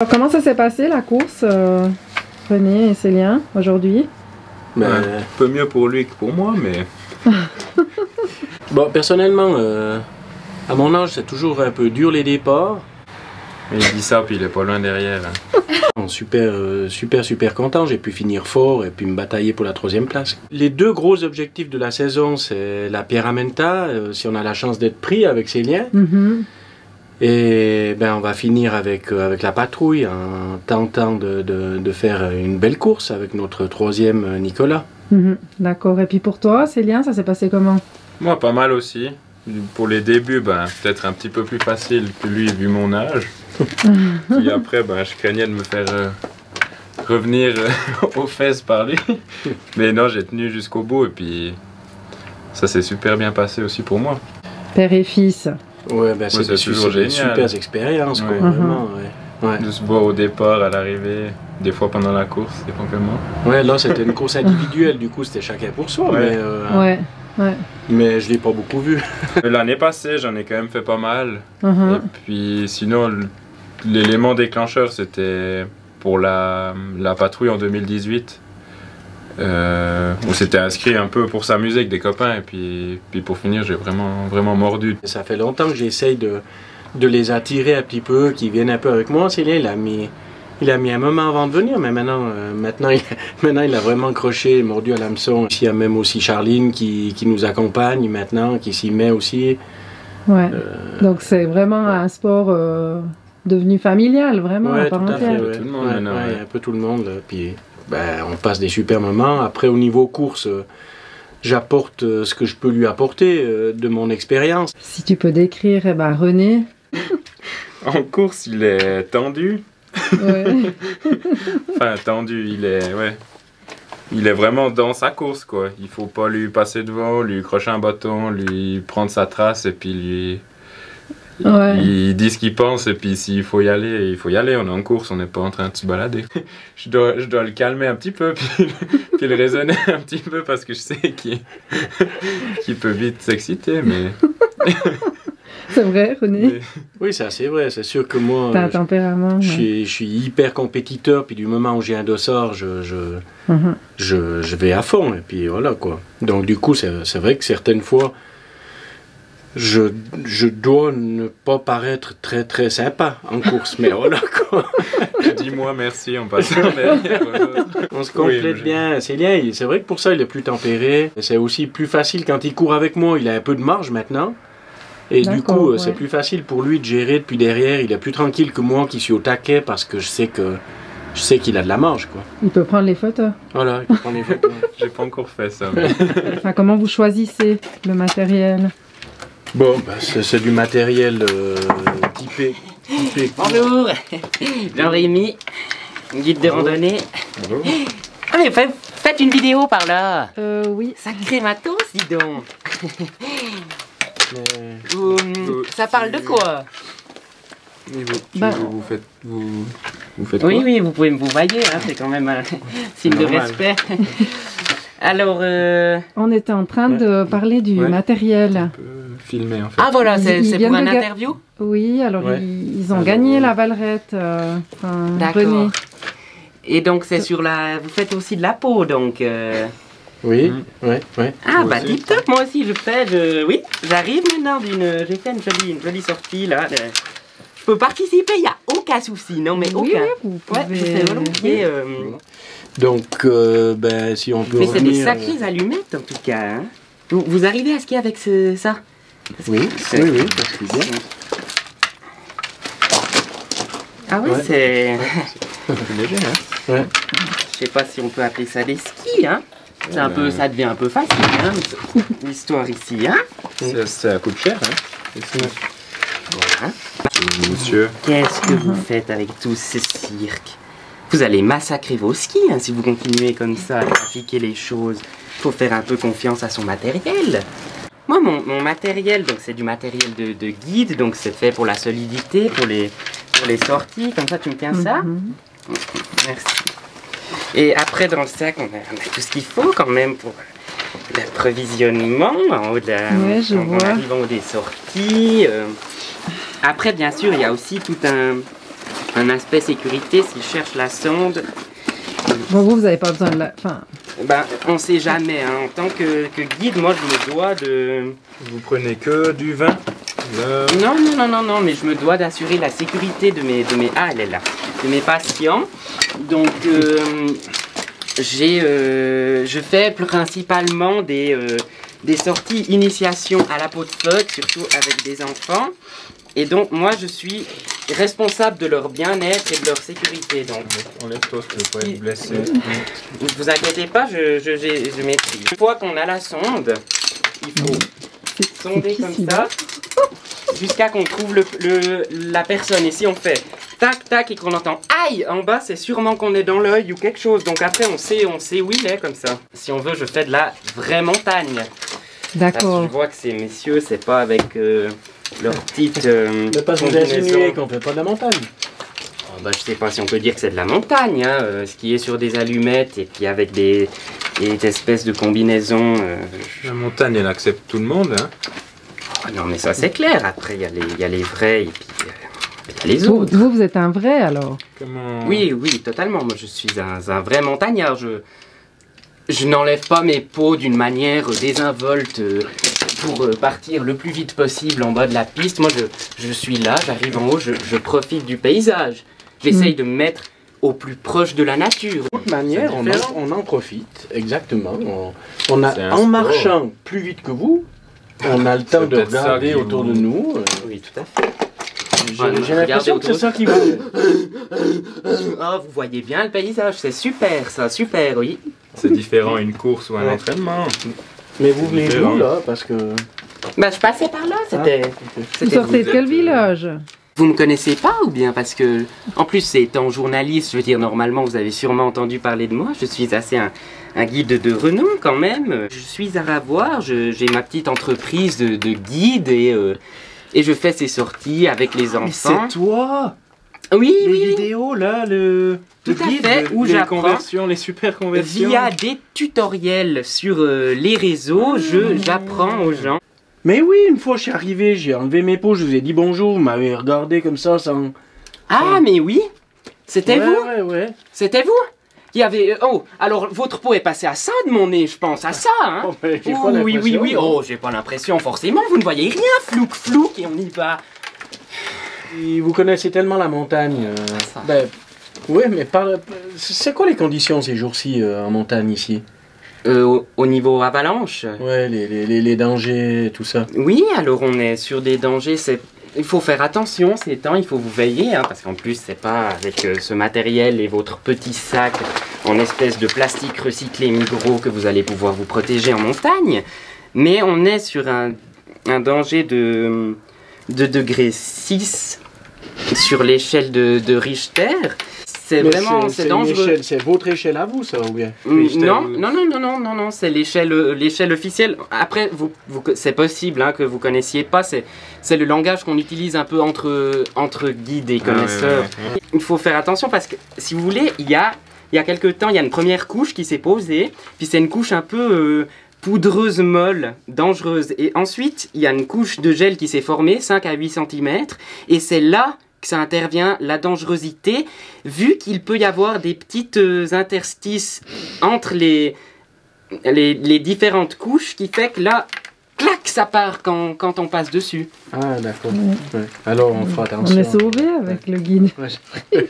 Alors, comment ça s'est passé la course, René et Célien, aujourd'hui? Un peu mieux pour lui que pour moi, mais... Bon, personnellement, à mon âge, c'est toujours un peu dur les départs. Mais il dit ça, puis il est pas loin derrière. Hein. Super content. J'ai pu finir fort et puis me batailler pour la 3e place. Les 2 gros objectifs de la saison, c'est la Pierramenta, si on a la chance d'être pris avec Célien. Et ben, on va finir avec la patrouille en tentant de faire une belle course avec notre 3e Nicolas. D'accord. Et puis pour toi, Célien, ça s'est passé comment? Moi, pas mal aussi. Pour les débuts, peut-être un petit peu plus facile que lui, vu mon âge. Puis après, je craignais de me faire revenir aux fesses par lui. Mais non, j'ai tenu jusqu'au bout et puis ça s'est super bien passé aussi pour moi. Père et fils. Ouais, c'est toujours génial. Super expérience, quoi, vraiment. Ouais. De se voir au départ, à l'arrivée, des fois pendant la course, éventuellement. Ouais, là c'était une course individuelle, du coup c'était chacun pour soi. Ouais. Mais je l'ai pas beaucoup vu. L'année passée, j'en ai quand même fait pas mal. Et puis sinon, l'élément déclencheur, c'était pour la patrouille en 2018. On s'était inscrit un peu pour s'amuser avec des copains et puis pour finir j'ai vraiment mordu. Ça fait longtemps que j'essaye de les attirer un petit peu, qu'ils viennent un peu avec moi. Célien, il a mis un moment avant de venir, mais maintenant il a vraiment croché, mordu à l'hameçon. Il y a même aussi Charline qui nous accompagne maintenant, qui s'y met aussi. Ouais. Donc c'est vraiment un sport devenu familial, vraiment, à part entière. Tout le monde maintenant. Un peu tout le monde. Là. Puis on passe des super moments. Après, au niveau course, j'apporte ce que je peux lui apporter de mon expérience. Si tu peux décrire René. En course, il est tendu. Ouais. Enfin, tendu, il est vraiment dans sa course, quoi. Il faut pas lui passer devant, lui crocher un bâton, lui prendre sa trace et puis il dit ce qu'il pense et puis s'il faut y aller, il faut y aller. On est en course, on n'est pas en train de se balader. Je dois le calmer un petit peu puis le raisonner un petit peu parce que je sais qu'il peut vite s'exciter, mais... C'est vrai, René? Oui, ça c'est vrai. C'est sûr que moi, t'as un tempérament. Je suis hyper compétiteur, puis du moment où j'ai un dossard, je vais à fond, et puis voilà, quoi. Donc du coup, c'est vrai que certaines fois, je dois ne pas paraître très sympa en course, mais voilà, quoi. Dis-moi merci en passant derrière. On se complète bien. Célien, c'est vrai que pour ça, il est plus tempéré. C'est aussi plus facile quand il court avec moi, il a un peu de marge maintenant. Et du coup, c'est plus facile pour lui de gérer depuis derrière. Il est plus tranquille que moi qui suis au taquet parce que je sais qu'il a de la marge, quoi. Il peut prendre les photos. Voilà, il peut prendre les photos. J'ai pas encore fait ça. Enfin, comment vous choisissez le matériel? Bon, c'est du matériel typé. Bonjour, Jean-Rémy, guide de randonnée. Bonjour. Ah mais faites une vidéo par là. Oui. Sacré matos, dis donc. Ça parle de quoi? Vous faites quoi? Oui, vous pouvez me vouvoyer, hein, c'est quand même un signe de respect. Alors, on était en train de parler du matériel. Filmer en fait. Ah voilà, c'est pour un interview? Oui, alors ils ont gagné la Vallerette. D'accord. Et donc c'est sur la... Vous faites aussi de la peau, donc... Oui, ouais. Ah bah tip top, moi aussi je fais, oui, j'arrive maintenant j'ai fait une jolie sortie là. Je peux participer, il n'y a aucun souci, non mais aucun. Oui, vous pouvez... je fais volontiers. Donc, si on peut mais revenir... c'est des sacrées allumettes en tout cas. Hein. Vous arrivez à skier avec ça? Oui, c'est bien. Ah oui, c'est... léger, hein? Ouais. Je sais pas si on peut appeler ça des skis, hein? C'est un peu, ça devient un peu facile, hein, l'histoire ici, hein. Ça coûte cher, hein. Voilà. Monsieur. Qu'est-ce que vous faites avec tout ce cirque? Vous allez massacrer vos skis, hein, si vous continuez comme ça à trafiquer les choses. Faut faire un peu confiance à son matériel. Moi, mon matériel, donc c'est du matériel de guide, donc c'est fait pour la solidité, pour les sorties. Comme ça, tu me tiens ça? Merci. Et après, dans le sac, on a tout ce qu'il faut quand même pour l'approvisionnement en haut de la... en arrivant des sorties. Après, bien sûr, il y a aussi tout un un aspect sécurité, si je cherche la sonde, Bon, vous n'avez pas besoin de la... Enfin, ben, on sait jamais. Hein. En tant que guide, moi, je me dois de... Vous prenez que du vin? Non, mais je me dois d'assurer la sécurité de mes... Ah, elle est là. De mes patients. Donc, je fais principalement des sorties initiation à la peau de phoque, surtout avec des enfants. Et donc, moi, je suis responsable de leur bien-être et de leur sécurité. Donc, Enlève-toi, je peux pas être blessé. ne vous inquiétez pas, je maîtrise. Une fois qu'on a la sonde, il faut sonder qui, comme celui-là? ça, jusqu'à qu'on trouve la personne. Et si on fait tac, tac, et qu'on entend aïe en bas, c'est sûrement qu'on est dans l'œil ou quelque chose. Donc après, on sait où il est, comme ça. Si on veut, je fais de la vraie montagne. Parce que d'accord. je vois que ces messieurs, c'est pas avec leur petite Ne pas vous insinuer qu'on fait pas de la montagne. Oh, bah, je sais pas si on peut dire que c'est de la montagne, hein, ce qui est sur des allumettes et puis avec des espèces de combinaisons. La montagne, elle accepte tout le monde, hein. Oh, non, mais ça c'est clair. Après, il y a les vrais et puis il y a les autres. Vous êtes un vrai alors? Comment... Oui, totalement. Moi, je suis un vrai montagnard. Je n'enlève pas mes peaux d'une manière désinvolte pour partir le plus vite possible en bas de la piste. Moi, je suis là, j'arrive en haut, je profite du paysage. J'essaye de me mettre au plus proche de la nature. De toute manière, on en profite, exactement. On C'est un en sport. marchant plus vite que vous, on a le temps de peut-être ça regarder qui autour vous- de nous. Oui, tout à fait. J'ai l'impression que c'est ça qui vous... Oh, vous voyez bien le paysage, c'est super ça, super, oui. C'est différent une course ou un Ouais. entraînement. Mais vous venez différent. d'où, là? Parce que... Bah, je passais par là, c'était... Vous sortez de quel village? Vous me connaissez pas ou bien parce que, en plus, étant journaliste, je veux dire, normalement, vous avez sûrement entendu parler de moi. Je suis assez un guide de renom quand même. Je suis à Ravoire, j'ai ma petite entreprise de guide et je fais ces sorties avec les Mais enfants. c'est toi! Oui, Les oui, oui. vidéos, là, le Tout à guide, fait, où les j'apprends. conversions, les super conversions. Via des tutoriels sur les réseaux, j'apprends aux gens. Mais oui, une fois je suis arrivé, j'ai enlevé mes peaux, je vous ai dit bonjour, vous m'avez regardé comme ça sans... Ah, mais oui, c'était vous. Ouais. C'était vous qui avez... Oh, alors votre peau est passée à ça de mon nez, je pense, à ça, hein. Oh, mais j'ai pas Oh, oui, l'impression, oui. non. Oh, j'ai pas l'impression, forcément, vous ne voyez rien, flouk, et on y va. Et vous connaissez tellement la montagne. Ça. Ben, oui, mais c'est quoi les conditions ces jours-ci en montagne ici? Au niveau avalanche. Ouais, les dangers, tout ça. Oui, alors on est sur des dangers, il faut faire attention ces temps, il faut vous veiller, hein, parce qu'en plus c'est pas avec ce matériel et votre petit sac en espèce de plastique recyclé Migros que vous allez pouvoir vous protéger en montagne, mais on est sur un danger de degré 6 sur l'échelle de Richter. C'est Mais vraiment, c'est dangereux. C'est votre échelle à vous, ça, ou bien? Non, c'est l'échelle officielle. Après, c'est possible hein, que vous connaissiez pas, c'est le langage qu'on utilise un peu entre guides et connaisseurs. ouais. Il faut faire attention parce que, si vous voulez, il y a quelques temps, il y a une première couche qui s'est posée, puis c'est une couche un peu poudreuse molle, dangereuse. Et ensuite, il y a une couche de gel qui s'est formée, 5 à 8 cm, et c'est là que ça intervient, la dangerosité, vu qu'il peut y avoir des petites interstices entre les différentes couches, qui fait que là, clac, ça part quand on passe dessus. Ah, d'accord. Ouais. Alors, on fera On attention. est sauvés avec le guide. Ouais.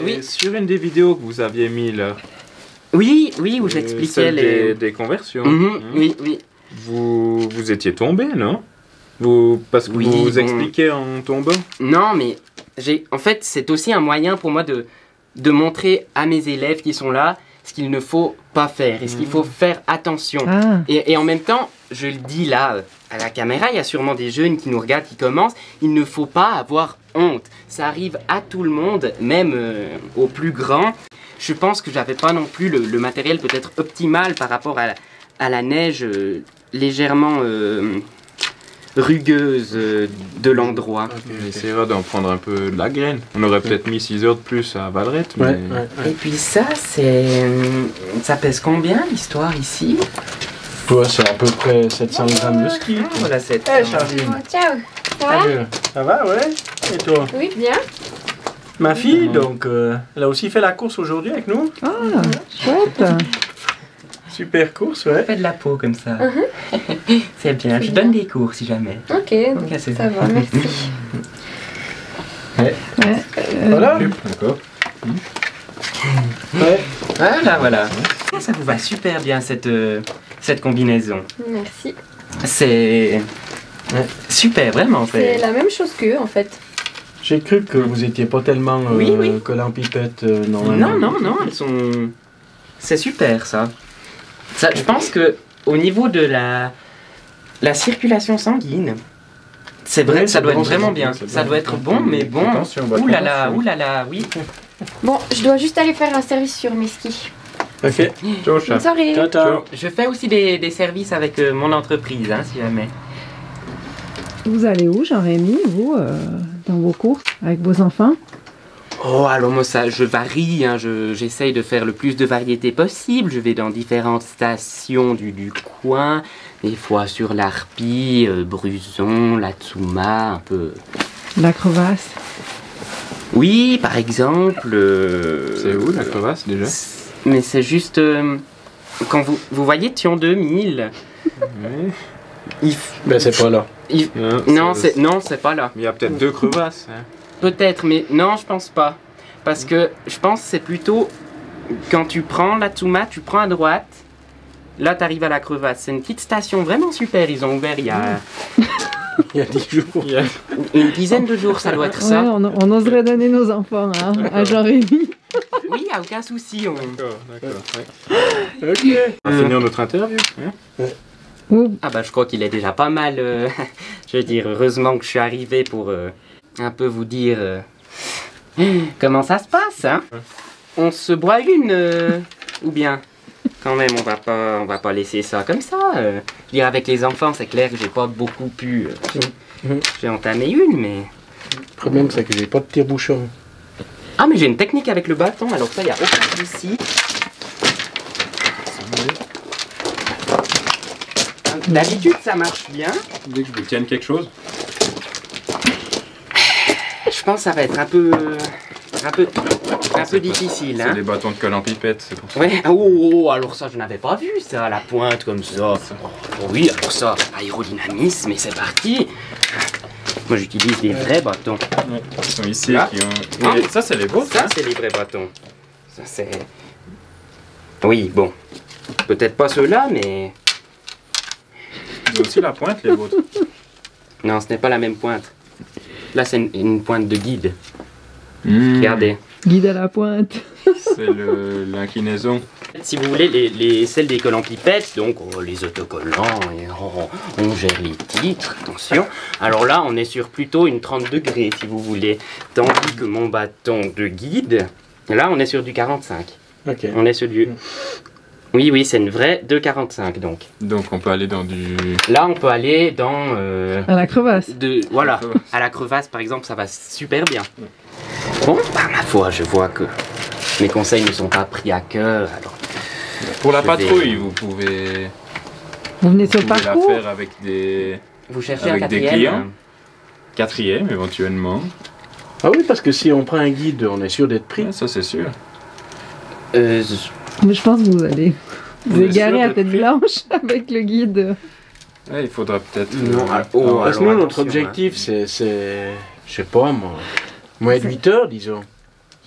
Oui. Et sur une des vidéos que vous aviez mis là, Oui, où j'expliquais celle les... des conversions. Mhm, oui. Vous étiez tombé, non? Parce que Oui, vous bon. expliquez en tombant. Non, mais en fait, c'est aussi un moyen pour moi de montrer à mes élèves qui sont là ce qu'il ne faut pas faire et ce qu'il faut faire attention. Ah, Et en même temps, je le dis là à la caméra, il y a sûrement des jeunes qui nous regardent, qui commencent. Il ne faut pas avoir honte. Ça arrive à tout le monde, même aux plus grands. Je pense que j'avais pas non plus le matériel peut-être optimal par rapport à la neige légèrement rugueuse de l'endroit. On essaiera d'en prendre un peu de la graine. On aurait peut-être mis 6 heures de plus à Valrette, mais... Et puis ça pèse combien l'histoire ici? Toi, c'est à peu près 700 grammes de ski. Voilà, c'est... Eh, Charline. Oh, ciao. Ça va? Salut. Ça va, ouais? Et toi? Oui, bien. Ma fille, donc, elle a aussi fait la course aujourd'hui avec nous. Ah, chouette. Super course, ouais. Fais de la peau comme ça. C'est bien, je donne des cours si jamais. Ok, Ok, c'est ça va, merci. Ouais, Voilà. D'accord. Ouais. Voilà. Ça vous va super bien cette combinaison. Merci. C'est super, vraiment. C'est la même chose qu'eux en fait. J'ai cru que vous étiez pas tellement Oui. collant-pipette, Non, elles sont... C'est super, ça. Je pense que au niveau de la circulation sanguine, c'est vrai, Ouais, ça doit être bon, vraiment bien. c'est Ça bon. doit être bon, mais bon. Attention, Ouh là là, oui. Bon, je dois juste aller faire un service sur mes skis. Ok. Ciao, Bonne chat. soirée. Ciao, ciao. Je fais aussi des services avec mon entreprise, hein, si jamais. Vous allez où, Jean-Rémy, vous, dans vos courses, avec vos enfants? Oh, alors moi, je varie, hein, j'essaye de faire le plus de variétés possible. Je vais dans différentes stations du coin, des fois sur l'Harpie, Bruson, la Tsuma, un peu... La crevasse. Oui, par exemple... C'est où la crevasse déjà? Mais c'est juste... quand vous voyez Thion 2000, Oui. Ben, c'est pas là. non, c'est pas là. Il y a peut-être 2 crevasses. Hein. Peut-être, mais non, je pense pas. Parce que je pense que c'est plutôt quand tu prends la Tsuma, tu prends à droite, là tu arrives à la crevasse. C'est une petite station vraiment super. Ils ont ouvert il y a Il y a 10 jours. une dizaine de jours, ça doit être Ouais, ça. on oserait donner nos enfants hein, à Jean-Rémy. Oui, y a aucun souci. D'accord. Ouais. Ok. On va finir notre interview. Hein. Ouh, Ah bah je crois qu'il est déjà pas mal. Je veux dire, heureusement que je suis arrivé pour un peu vous dire comment ça se passe. Hein. On se boit une ou bien quand même on va pas laisser ça comme ça. Je veux dire avec les enfants c'est clair que j'ai pas beaucoup pu. J'ai entamé une mais. Le problème, c'est que j'ai pas de tire-bouchon. Ah mais j'ai une technique avec le bâton alors ça y a aucun souci. D'habitude ça marche bien. Vous voulez que je vous tienne quelque chose? Je pense que ça va être un peu difficile. C'est Hein. des bâtons de colle en pipette, c'est pour ça. Ouais, oh, alors ça je n'avais pas vu ça, la pointe comme ça. Oh, oui, alors ça, aérodynamisme et c'est parti. Moi j'utilise des vrais bâtons. Ouais. Ils sont ici Là. qui ont... Et ça, c'est les vôtres, Ça hein? c'est les vrais bâtons. Ça c'est... Oui, bon. Peut-être pas ceux-là, mais... Ils ont aussi la pointe, les vôtres. Non, ce n'est pas la même pointe. Là c'est une pointe de guide. Mmh. Regardez. guide à la pointe. C'est l'inclinaison. Si vous voulez, celles des collants pipettes, donc les autocollants, et on gère les titres, attention. Alors là, on est sur plutôt une 30 degrés, si vous voulez. Tandis que mon bâton de guide, là, on est sur du 45. Ok. On est sur du... Oui, c'est une vraie 2,45 donc. Donc on peut aller dans du... Là, on peut aller dans... À la crevasse. Voilà, à la crevasse, par exemple, ça va super bien. Bon, par ma foi, je vois que mes conseils ne sont pas pris à cœur, alors... Pour la Je patrouille, vous pouvez Vous venez sur le la parcours. faire avec des... Vous cherchez Avec un des quatrième clients. 4e éventuellement. Ah oui, parce que si on prend un guide, on est sûr d'être pris. Ouais, ça c'est sûr. Mais je pense que vous allez vous Vous êtes égarer sûr à d'être tête prêt blanche avec le guide. Ouais, il faudra peut-être... Non, ouais. oh, Parce que alors nous, notre attention, objectif, c'est, je sais pas moi, moins de 8 heures, disons.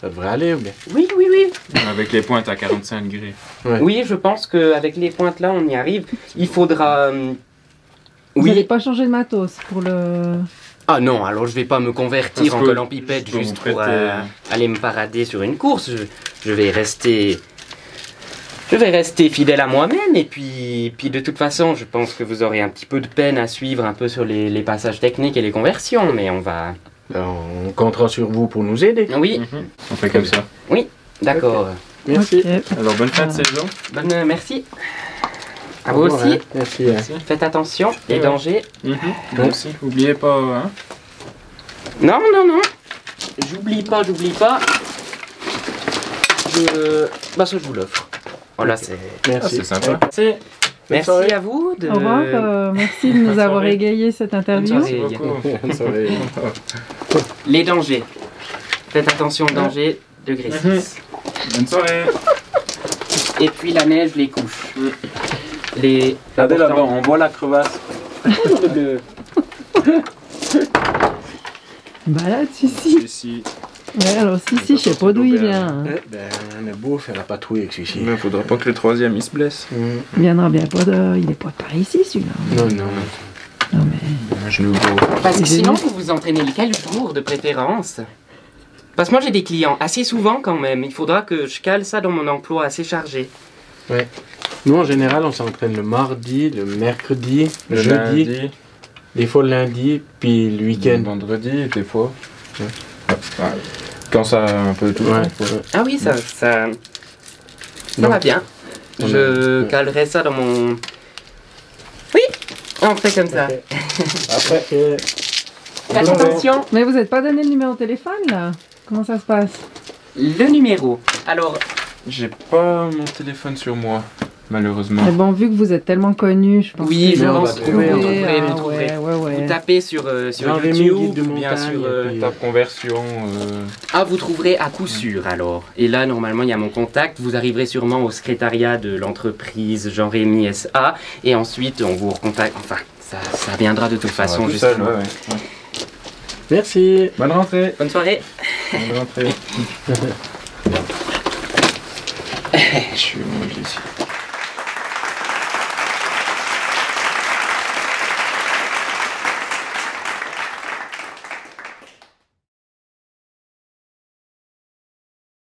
Ça devrait aller, ou bien? Oui. Avec les pointes à 45 degrés. Ouais. Oui, je pense qu'avec les pointes là, on y arrive. Il faudra... Vous n'allez oui. pas changer de matos pour le... Ah non, alors je vais pas me convertir Parce en que collant pipette je peux juste vous pour prêter- aller me parader sur une course. Je vais rester... Je vais rester fidèle à moi-même et puis de toute façon, je pense que vous aurez un petit peu de peine à suivre un peu sur les passages techniques et les conversions, mais on va... On comptera sur vous pour nous aider. Oui, On fait comme ça. d'accord. Merci. Ok. Alors bonne fin de saison. Bonne, merci. À Au vous revoir, aussi. hein. Merci. hein. Faites attention, les Ouais. dangers. Vous aussi. N'oubliez pas, hein. Non. J'oublie pas. Bah ça, je vous l'offre. Voilà, c'est... Ah, Merci. c'est sympa. Merci soirée. à vous de... Au revoir. Merci de nous Bonne avoir soirée. égayé cette interview. Bonne soirée. Beaucoup. Bonne soirée. Les dangers. Faites attention au danger, degré 6. Bonne soirée. Et puis la neige, les couches. Les... Regardez là-bas, on voit la crevasse. Balade, si. Ici. Ouais, alors si, je sais pas d'où il vient. Hein. On est beau faire la patrouille avec celui-ci. Mais faudra pas que le troisième il se blesse. Il viendra bien pas de... Il est pas par ici, celui-là. Non, non. Non, mais... Un genou gros. Parce que sinon, vous vous entraînez quel jour de préférence? Parce que moi, j'ai des clients assez souvent quand même. Il faudra que je cale ça dans mon emploi assez chargé. Ouais. Nous, en général, on s'entraîne le mardi, le mercredi, le jeudi, lundi, des fois le lundi, puis le le week-end. vendredi, des fois. Ouais. Ouais. Quand ça un peu tout le Ouais. temps, quoi. Ah oui, ça Non. va bien. On Je a- calerai ça dans mon... Oui, on fait comme ça. Après, Faites attention. Mais vous êtes pas donné le numéro de téléphone, là? Comment ça se passe? Le numéro. Alors, J'ai pas mon téléphone sur moi, malheureusement. Mais bon, vu que vous êtes tellement connu, je pense oui, que je on pense va que vous trouver, trouverez, ah, vous trouverez. ouais. Vous tapez sur Jean-Rémy, YouTube guide de ou bien montagne, sur... et puis- Ta conversion. Ah, vous trouverez à coup sûr alors. Et là, normalement, il y a mon contact. Vous arriverez sûrement au secrétariat de l'entreprise Jean-Rémy SA. Et ensuite, on vous recontacte. Enfin, ça viendra de toute façon, tout seul, justement. ouais. merci. Bonne rentrée. Bonne soirée. Bonne rentrée. Je suis au milieu ici.